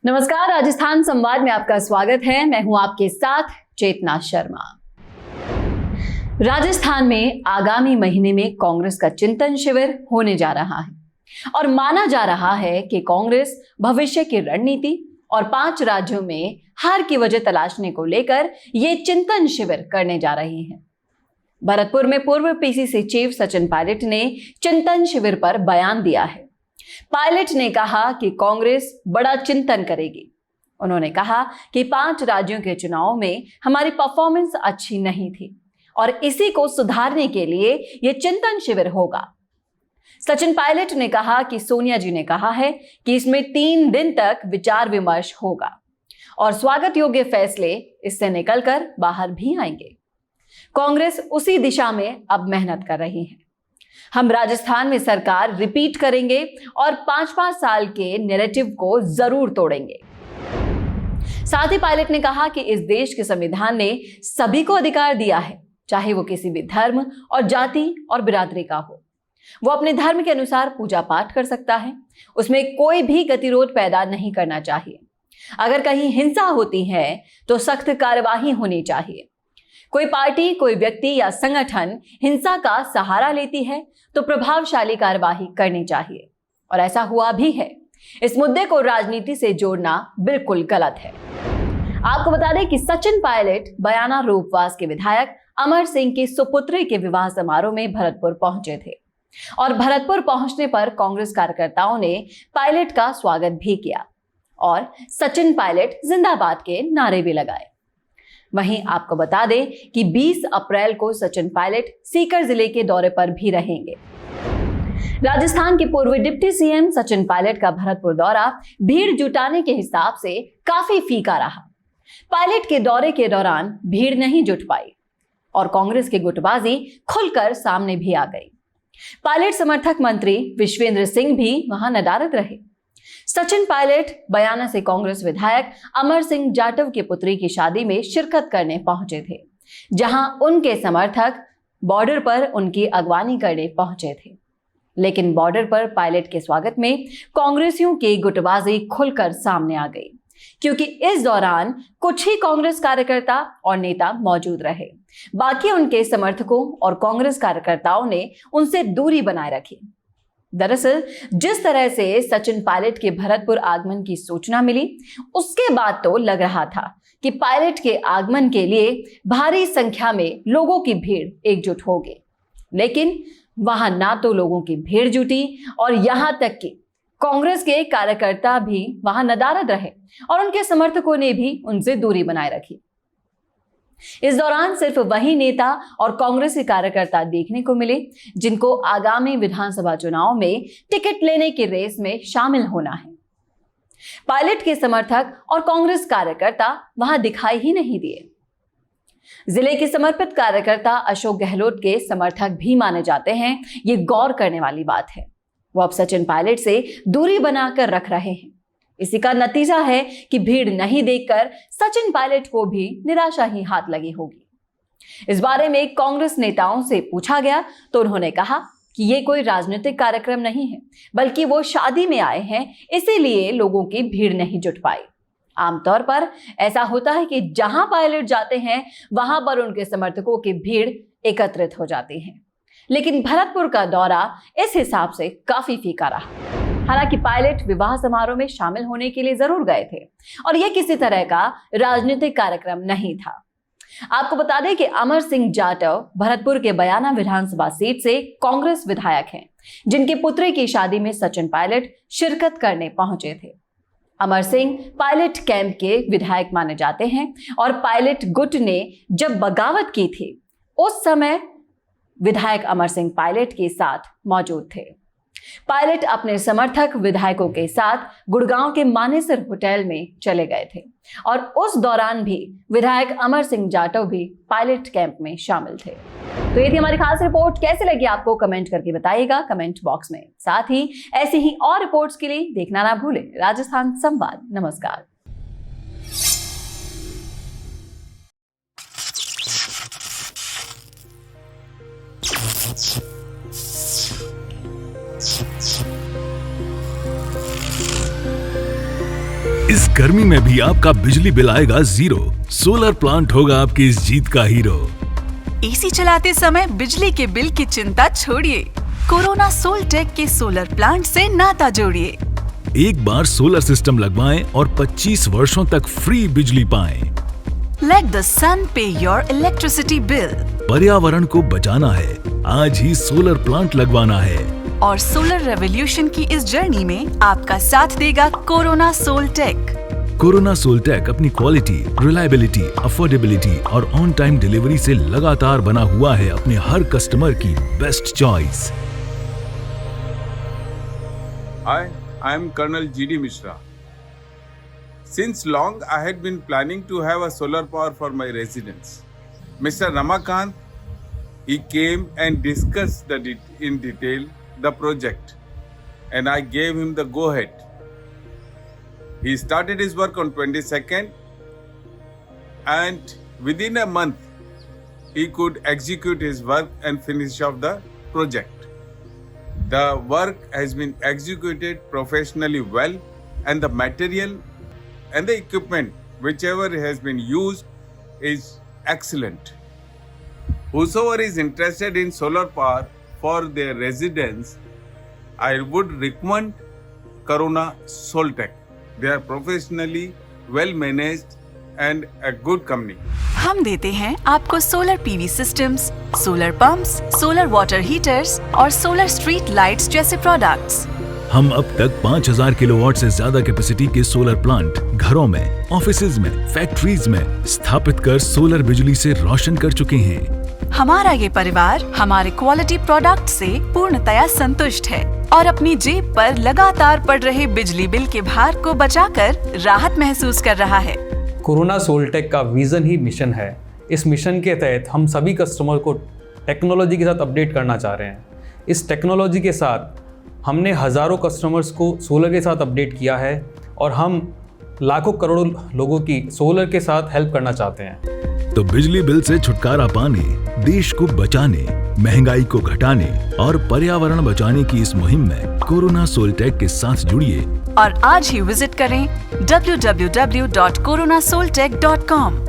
नमस्कार, राजस्थान संवाद में आपका स्वागत है। मैं हूं आपके साथ चेतना शर्मा। राजस्थान में आगामी महीने में कांग्रेस का चिंतन शिविर होने जा रहा है और माना जा रहा है कि कांग्रेस भविष्य की रणनीति और 5 राज्यों में हार की वजह तलाशने को लेकर यह चिंतन शिविर करने जा रही है। भरतपुर में पूर्व पीसीसी चीफ सचिन पायलट ने चिंतन शिविर पर बयान दिया है। पायलट ने कहा कि कांग्रेस बड़ा चिंतन करेगी। उन्होंने कहा कि 5 राज्यों के चुनाव में हमारी परफॉर्मेंस अच्छी नहीं थी और इसी को सुधारने के लिए यह चिंतन शिविर होगा। सचिन पायलट ने कहा कि सोनिया जी ने कहा है कि इसमें 3 दिन तक विचार विमर्श होगा और स्वागत योग्य फैसले इससे निकलकर बाहर भी आएंगे। कांग्रेस उसी दिशा में अब मेहनत कर रही है। हम राजस्थान में सरकार रिपीट करेंगे और 5-5 साल के नैरेटिव को जरूर तोड़ेंगे। साथ ही पायलट ने कहा कि इस देश के संविधान ने सभी को अधिकार दिया है, चाहे वो किसी भी धर्म और जाति और बिरादरी का हो। वो अपने धर्म के अनुसार पूजा पाठ कर सकता है, उसमें कोई भी गतिरोध पैदा नहीं करना चाहिए। अगर कहीं हिंसा होती है तो सख्त कार्यवाही होनी चाहिए। कोई पार्टी, कोई व्यक्ति या संगठन हिंसा का सहारा लेती है तो प्रभावशाली कार्यवाही करनी चाहिए और ऐसा हुआ भी है। इस मुद्दे को राजनीति से जोड़ना बिल्कुल गलत है। आपको बता दें कि सचिन पायलट बयाना रूपवास के विधायक अमर सिंह की सुपुत्री के विवाह समारोह में भरतपुर पहुंचे थे और भरतपुर पहुंचने पर कांग्रेस कार्यकर्ताओं ने पायलट का स्वागत भी किया और सचिन पायलट जिंदाबाद के नारे भी लगाए। वहीं आपको बता दें कि 20 अप्रैल को सचिन पायलट सीकर जिले के दौरे पर भी रहेंगे। राजस्थान के पूर्व डिप्टी सीएम सचिन पायलट का भरतपुर दौरा भीड़ जुटाने के हिसाब से काफी फीका रहा। पायलट के दौरे के दौरान भीड़ नहीं जुट पाई और कांग्रेस की गुटबाजी खुलकर सामने भी आ गई। पायलट समर्थक मंत्री विश्वेंद्र सिंह भी वहां नदारद रहे। सचिन पायलट बयाना से कांग्रेस विधायक अमर सिंह जाटव की पुत्री की शादी में शिरकत करने पहुंचे थे, जहां उनके समर्थक बॉर्डर पर उनकी अगवानी करने पहुंचे थे। लेकिन बॉर्डर पर पायलट के स्वागत में कांग्रेसियों की गुटबाजी खुलकर सामने आ गई, क्योंकि इस दौरान कुछ ही कांग्रेस कार्यकर्ता और नेता मौजूद रहे। बाकी उनके समर्थकों और कांग्रेस कार्यकर्ताओं ने उनसे दूरी बनाए रखी। दरअसल जिस तरह से सचिन पायलट के भरतपुर आगमन की सूचना मिली, उसके बाद तो लग रहा था कि पायलट के आगमन के लिए भारी संख्या में लोगों की भीड़ एकजुट होगी, लेकिन वहां ना तो लोगों की भीड़ जुटी और यहां तक कि कांग्रेस के कार्यकर्ता भी वहां नदारद रहे और उनके समर्थकों ने भी उनसे दूरी बनाए रखी। इस दौरान सिर्फ वही नेता और कांग्रेसी कार्यकर्ता देखने को मिले जिनको आगामी विधानसभा चुनाव में टिकट लेने की रेस में शामिल होना है। पायलट के समर्थक और कांग्रेस कार्यकर्ता वहां दिखाई ही नहीं दिए। जिले के समर्पित कार्यकर्ता अशोक गहलोत के समर्थक भी माने जाते हैं। ये गौर करने वाली बात है। वो अब सचिन पायलट से दूरी बनाकर रख रहे हैं। इसी का नतीजा है कि भीड़ नहीं देखकर सचिन पायलट को भी निराशा ही हाथ लगी होगी। इस बारे में कांग्रेस नेताओं से पूछा गया तो उन्होंने कहा कि ये कोई राजनीतिक कार्यक्रम नहीं है, बल्कि वो शादी में आए हैं, इसीलिए लोगों की भीड़ नहीं जुट पाई। आमतौर पर ऐसा होता है कि जहां पायलट जाते हैं वहां पर उनके समर्थकों की भीड़ एकत्रित हो जाती है, लेकिन भरतपुर का दौरा इस हिसाब से काफी फीका रहा। हालांकि पायलट विवाह समारोह में शामिल होने के लिए जरूर गए थे और यह किसी तरह का राजनीतिक कार्यक्रम नहीं था। आपको बता दें कि अमर सिंह जाटव भरतपुर के बयाना विधानसभा सीट से कांग्रेस विधायक हैं, जिनके पुत्री की शादी में सचिन पायलट शिरकत करने पहुंचे थे। अमर सिंह पायलट कैंप के विधायक माने जाते हैं और पायलट गुट ने जब बगावत की थी उस समय विधायक अमर सिंह पायलट के साथ मौजूद थे। पायलट अपने समर्थक विधायकों के साथ गुड़गांव के मानेसर होटल में चले गए थे और उस दौरान भी विधायक अमर सिंह जाटव भी पायलट कैंप में शामिल थे। तो ये थी हमारी खास रिपोर्ट। कैसे लगी आपको कमेंट करके बताइएगा कमेंट बॉक्स में। साथ ही ऐसी ही और रिपोर्ट्स के लिए देखना ना भूलें राजस्थान संवाद। नमस्कार। इस गर्मी में भी आपका बिजली बिल आएगा 0। सोलर प्लांट होगा आपकी इस जीत का हीरो। एसी चलाते समय बिजली के बिल की चिंता छोड़िए, कोरोना सोलटेक के सोलर प्लांट से नाता जोड़िए। एक बार सोलर सिस्टम लगवाएं और 25 वर्षों तक फ्री बिजली पाएं। Let the sun pay your electricity bill. पर्यावरण को बचाना है, आज ही सोलर प्लांट लगवाना है। और सोलर रेवोल्यूशन की इस जर्नी में आपका साथ देगा कोरोना सोलटेक। कोरोना सोलटेक अपनी क्वालिटी, रिलायबिलिटी, अफोर्डेबिलिटी और ऑन टाइम डिलीवरी से लगातार बना हुआ है अपने हर कस्टमर की best choice. Hi, I am Colonel G.D. Mishra. Since long, I had been planning to have a solar power for my residence. Mr. Ramakant, he came and discussed in detail the project, and I gave him the go-ahead. He started his work on 22nd, and within a month, he could execute his work and finish off the project. The work has been executed professionally well, and the material and the equipment, whichever has been used, is excellent. Whosoever is interested in solar power for their residence, I would recommend Corona Soltech. They are professionally well managed and a good company. हम देते हैं आपको solar PV systems, solar pumps, solar water heaters और solar street lights जैसे products. हम अब तक 5000 kilowatt से ज्यादा कैपेसिटी के सोलर प्लांट घरों में, ऑफिसेज में, फैक्ट्रीज में स्थापित कर सोलर बिजली से रोशन कर चुके हैं। हमारा ये परिवार हमारे क्वालिटी प्रोडक्ट से पूर्णतया संतुष्ट है और अपनी जेब पर लगातार पड़ रहे बिजली बिल के भार को बचाकर राहत महसूस कर रहा है। कोरोना सोलटेक का विज़न ही मिशन है। इस मिशन के तहत हम सभी कस्टमर को टेक्नोलॉजी के साथ अपडेट करना चाह रहे हैं। इस टेक्नोलॉजी के साथ हमने हज़ारों कस्टमर्स को सोलर के साथ अपडेट किया है और हम लाखों करोड़ों लोगों की सोलर के साथ हेल्प करना चाहते हैं। तो बिजली बिल से छुटकारा पाने, देश को बचाने, महंगाई को घटाने और पर्यावरण बचाने की इस मुहिम में कोरोना सोलटेक के साथ जुड़िए और आज ही विजिट करें www.coronasoltech.com।